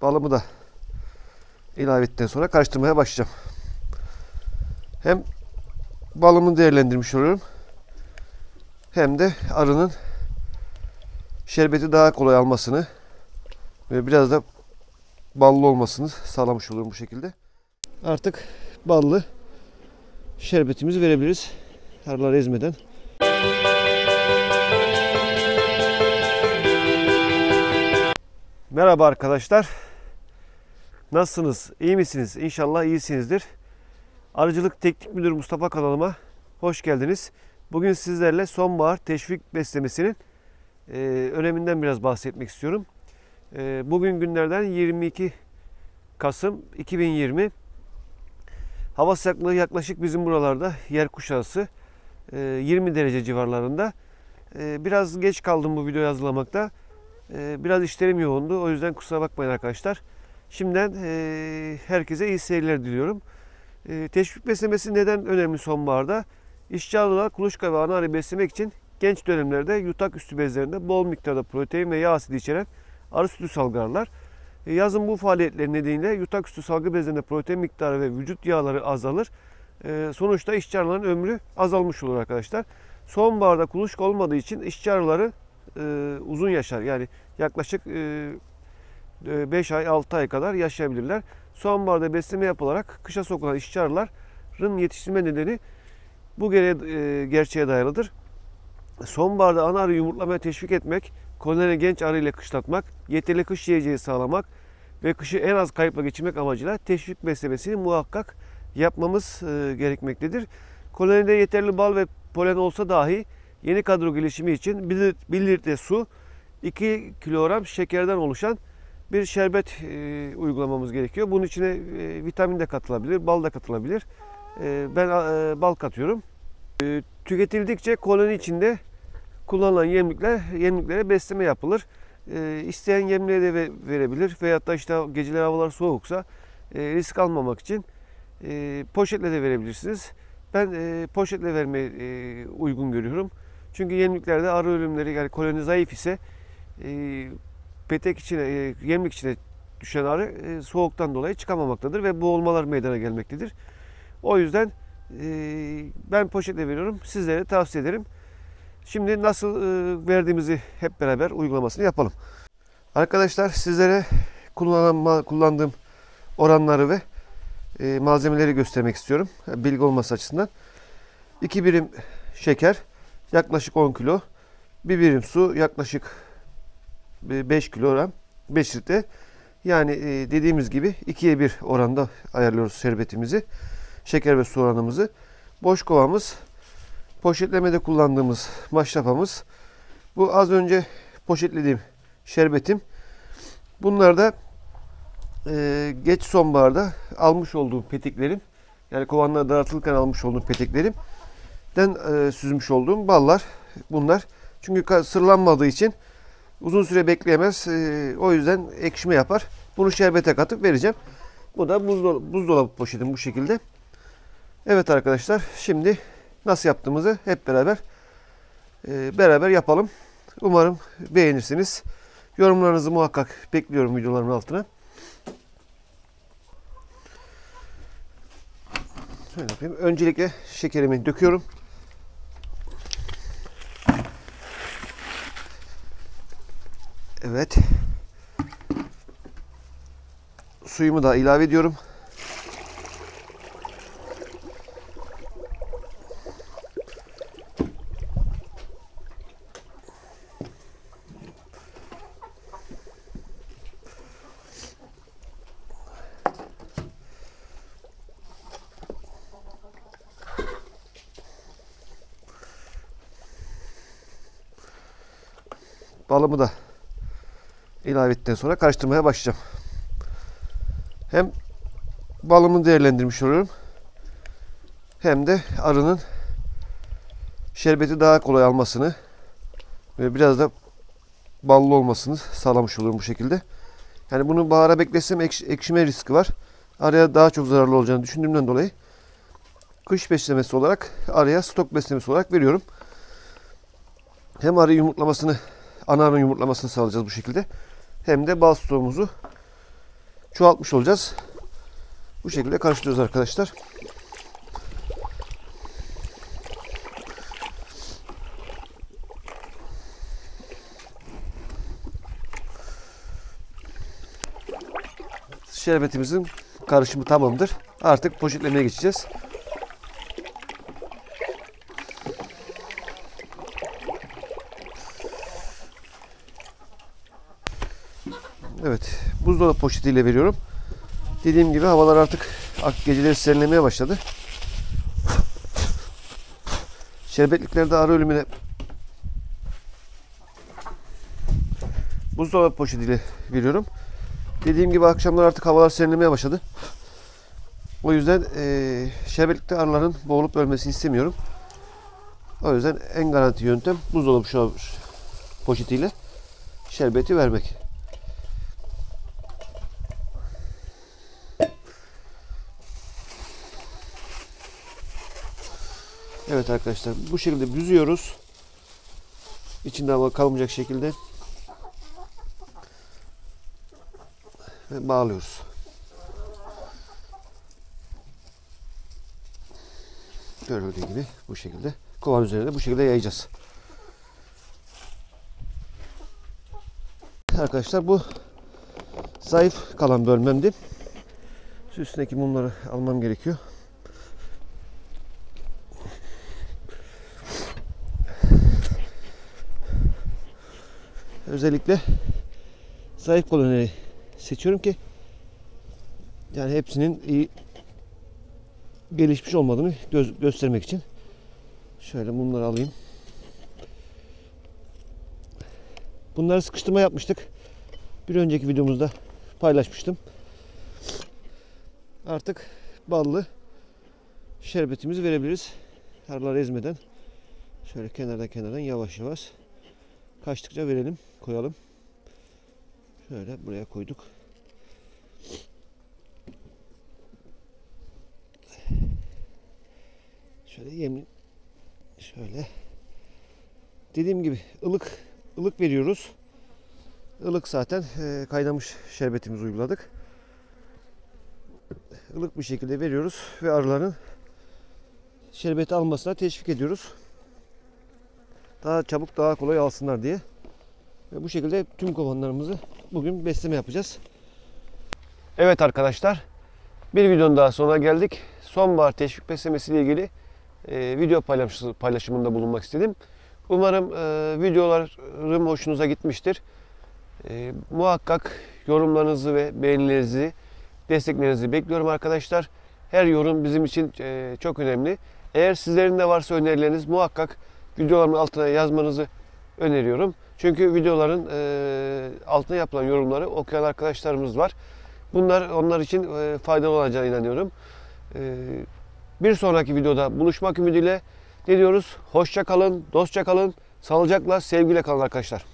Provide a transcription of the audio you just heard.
balımı da ilave ettikten sonra karıştırmaya başlayacağım. Hem balımı değerlendirmiş oluyorum, hem de arının şerbeti daha kolay almasını ve biraz da ballı olmasını sağlamış oluyorum bu şekilde. Artık ballı şerbetimizi verebiliriz, arıları ezmeden. Merhaba arkadaşlar. Nasılsınız? İyi misiniz? İnşallah iyisinizdir. Arıcılık Teknik Müdürü Mustafa kanalıma hoş geldiniz. Bugün sizlerle sonbahar teşvik beslemesinin öneminden biraz bahsetmek istiyorum. Bugün günlerden 22 Kasım 2020. Hava sıcaklığı yaklaşık bizim buralarda yer kuşağısı 20 derece civarlarında. Biraz geç kaldım bu videoyu hazırlamakta. Biraz işlerim yoğundu. O yüzden kusura bakmayın arkadaşlar. Şimdiden herkese iyi seyirler diliyorum. Teşvik beslemesi neden önemli sonbaharda? İşçi arılar kuluçka ve ana arıyı beslemek için genç dönemlerde yutak üstü bezlerinde bol miktarda protein ve yağ asidi içeren arı sütü salgılarlar. Yazın bu faaliyetler nedeniyle yutak üstü salgı bezlerinde protein miktarı ve vücut yağları azalır. Sonuçta işçi arıların ömrü azalmış olur arkadaşlar. Sonbaharda kuluçka olmadığı için işçi arıları uzun yaşar. Yani yaklaşık 5 ay 6 ay kadar yaşayabilirler. Sonbaharda besleme yapılarak kışa sokulan işçi arıların yetiştirme nedeni bu gerçeğe dayalıdır. Sonbaharda ana arıyı yumurtlamaya teşvik etmek, koloni genç arı ile kışlatmak, yeterli kış yiyeceği sağlamak ve kışı en az kayıpla geçirmek amacıyla teşvik beslemesini muhakkak yapmamız gerekmektedir. Kolonide yeterli bal ve polen olsa dahi yeni kadro gelişimi için 1 litre su, 2 kilogram şekerden oluşan bir şerbet uygulamamız gerekiyor. Bunun içine vitamin de katılabilir, bal da katılabilir. Ben bal katıyorum. Tüketildikçe koloni içinde kullanılan yemliklere besleme yapılır. İsteyen yemliğe de verebilir veyahut da işte geceleri havalar soğuksa risk almamak için poşetle de verebilirsiniz. Ben poşetle vermeyi uygun görüyorum. Çünkü yemliklerde arı ölümleri, yani koloni zayıf ise petek içine, yemlik içine düşen arı soğuktan dolayı çıkamamaktadır ve boğulmalar meydana gelmektedir. O yüzden ben poşetle veriyorum. Sizlere tavsiye ederim. Şimdi nasıl verdiğimizi hep beraber uygulamasını yapalım. Arkadaşlar, sizlere kullandığım oranları ve malzemeleri göstermek istiyorum. Bilgi olması açısından. 2 birim şeker yaklaşık 10 kilo. 1 birim su yaklaşık 5 kilogram, 5 litre. Yani dediğimiz gibi 2'ye 1 oranda ayarlıyoruz şerbetimizi. Şeker ve su oranımızı. Boş kovamız, poşetlemede kullandığımız maşrapamız. Bu az önce poşetlediğim şerbetim. Bunlar da geç sonbaharda almış olduğum peteklerim. Yani kovanlar daraltılırken almış olduğum peteklerimden süzmüş olduğum ballar bunlar. Çünkü sırlanmadığı için uzun süre bekleyemez. O yüzden ekşime yapar. Bunu şerbete katıp vereceğim. Bu da buzdolabı poşetim bu şekilde. Evet arkadaşlar, şimdi nasıl yaptığımızı hep beraber yapalım. Umarım beğenirsiniz. Yorumlarınızı muhakkak bekliyorum videolarımın altına. Şöyle yapayım. Öncelikle şekerimi döküyorum. Evet. Suyumu da ilave ediyorum. Balımı da ilave ettikten sonra karıştırmaya başlayacağım. Hem balımı değerlendirmiş oluyorum, hem de arının şerbeti daha kolay almasını ve biraz da ballı olmasını sağlamış oluyorum bu şekilde. Yani bunu bahara beklesem ekşime riski var. Arıya daha çok zararlı olacağını düşündüğümden dolayı kış beslemesi olarak, arıya stok beslemesi olarak veriyorum. Hem arı ana arının yumurtlamasını sağlayacağız bu şekilde. Hem de bal stoğumuzu çoğaltmış olacağız. Bu şekilde karıştırıyoruz arkadaşlar. Şerbetimizin karışımı tamamdır. Artık poşetlemeye geçeceğiz. Evet, buzdolabı poşetiyle veriyorum. Dediğim gibi havalar artık geceleri serinlemeye başladı. Şerbetliklerde arı ölümüne buzdolabı poşetiyle veriyorum. Dediğim gibi akşamlar artık havalar serinlemeye başladı. O yüzden şerbetlikte arıların boğulup ölmesini istemiyorum. O yüzden en garanti yöntem buzdolabı poşetiyle şerbeti vermek. Evet arkadaşlar, bu şekilde büzüyoruz. İçinde hava kalmayacak şekilde ve bağlıyoruz. Görüldüğü gibi bu şekilde kovan üzerine bu şekilde yayacağız. Arkadaşlar, bu zayıf kalan bölmemdi. Üstündeki mumları almam gerekiyor. Özellikle zayıf kolonileri seçiyorum ki yani hepsinin iyi gelişmiş olmadığını göstermek için. Şöyle mumları alayım. Bunları sıkıştırma yapmıştık. Bir önceki videomuzda paylaşmıştım. Artık ballı şerbetimizi verebiliriz. Arıları ezmeden. Şöyle kenardan yavaş yavaş kaçtıkça verelim, koyalım. Şöyle buraya koyduk. Şöyle yemin, şöyle. Dediğim gibi ılık veriyoruz. Ilık zaten kaynamış şerbetimizi uyguladık. Ilık bir şekilde veriyoruz ve arıların şerbeti almasına teşvik ediyoruz. Daha çabuk, daha kolay alsınlar diye. Ve bu şekilde tüm kovanlarımızı bugün besleme yapacağız. Evet arkadaşlar, bir videonun daha sonuna geldik. Sonbahar teşvik beslemesi ile ilgili video paylaşımında bulunmak istedim. Umarım videolarım hoşunuza gitmiştir. Muhakkak yorumlarınızı ve beğenilerinizi, desteklerinizi bekliyorum arkadaşlar. Her yorum bizim için çok önemli. Eğer sizlerin de varsa önerileriniz muhakkak videolarımın altına yazmanızı öneriyorum. Çünkü videoların altına yapılan yorumları okuyan arkadaşlarımız var. Bunlar onlar için faydalı olacağına inanıyorum. Bir sonraki videoda buluşmak ümidiyle ne diyoruz? Hoşça kalın, dostça kalın, sağlıcakla, sevgiyle kalın arkadaşlar.